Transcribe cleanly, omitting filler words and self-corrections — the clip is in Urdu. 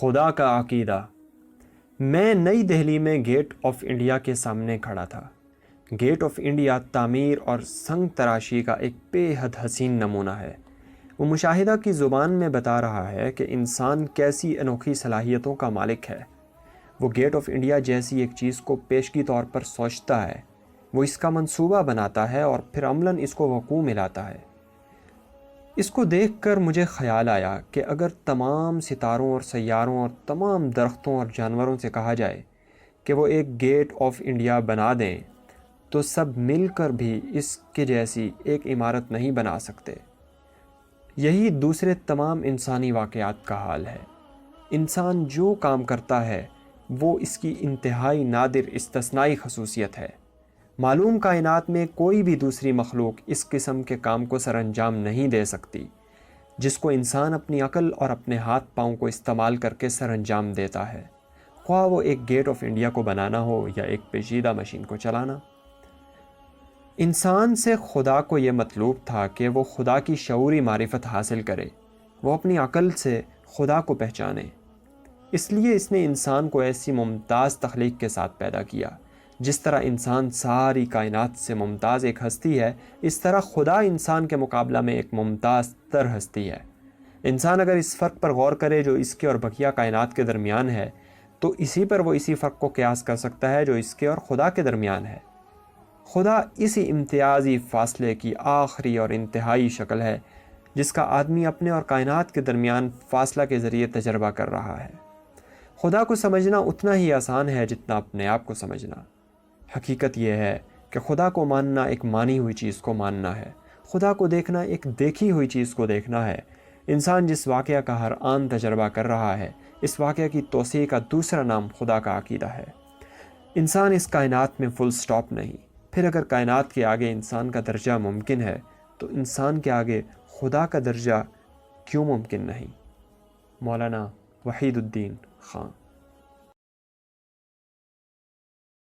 خدا کا عقیدہ۔ میں نئی دہلی میں گیٹ آف انڈیا کے سامنے کھڑا تھا۔ گیٹ آف انڈیا تعمیر اور سنگ تراشی کا ایک بے حد حسین نمونہ ہے۔ وہ مشاہدہ کی زبان میں بتا رہا ہے کہ انسان کیسی انوکھی صلاحیتوں کا مالک ہے۔ وہ گیٹ آف انڈیا جیسی ایک چیز کو پیشگی طور پر سوچتا ہے، وہ اس کا منصوبہ بناتا ہے اور پھر عملاً اس کو وقوع میں لاتا ہے۔ اس کو دیکھ کر مجھے خیال آیا کہ اگر تمام ستاروں اور سیاروں اور تمام درختوں اور جانوروں سے کہا جائے کہ وہ ایک گیٹ آف انڈیا بنا دیں تو سب مل کر بھی اس کے جیسی ایک عمارت نہیں بنا سکتے۔ یہی دوسرے تمام انسانی واقعات کا حال ہے۔ انسان جو کام کرتا ہے وہ اس کی انتہائی نادر استثنائی خصوصیت ہے۔ معلوم کائنات میں کوئی بھی دوسری مخلوق اس قسم کے کام کو سر انجام نہیں دے سکتی جس کو انسان اپنی عقل اور اپنے ہاتھ پاؤں کو استعمال کر کے سر انجام دیتا ہے، خواہ وہ ایک گیٹ آف انڈیا کو بنانا ہو یا ایک پیچیدہ مشین کو چلانا۔ انسان سے خدا کو یہ مطلوب تھا کہ وہ خدا کی شعوری معرفت حاصل کرے، وہ اپنی عقل سے خدا کو پہچانے۔ اس لیے اس نے انسان کو ایسی ممتاز تخلیق کے ساتھ پیدا کیا۔ جس طرح انسان ساری کائنات سے ممتاز ایک ہستی ہے، اس طرح خدا انسان کے مقابلہ میں ایک ممتاز تر ہستی ہے۔ انسان اگر اس فرق پر غور کرے جو اس کے اور بقیہ کائنات کے درمیان ہے تو اسی پر وہ اسی فرق کو قیاس کر سکتا ہے جو اس کے اور خدا کے درمیان ہے۔ خدا اسی امتیازی فاصلے کی آخری اور انتہائی شکل ہے جس کا آدمی اپنے اور کائنات کے درمیان فاصلہ کے ذریعے تجربہ کر رہا ہے۔ خدا کو سمجھنا اتنا ہی آسان ہے جتنا اپنے آپ کو سمجھنا۔ حقیقت یہ ہے کہ خدا کو ماننا ایک مانی ہوئی چیز کو ماننا ہے، خدا کو دیکھنا ایک دیکھی ہوئی چیز کو دیکھنا ہے۔ انسان جس واقعہ کا ہر آن تجربہ کر رہا ہے، اس واقعہ کی توسیع کا دوسرا نام خدا کا عقیدہ ہے۔ انسان اس کائنات میں فل سٹاپ نہیں۔ پھر اگر کائنات کے آگے انسان کا درجہ ممکن ہے تو انسان کے آگے خدا کا درجہ کیوں ممکن نہیں؟ مولانا وحید الدین خان۔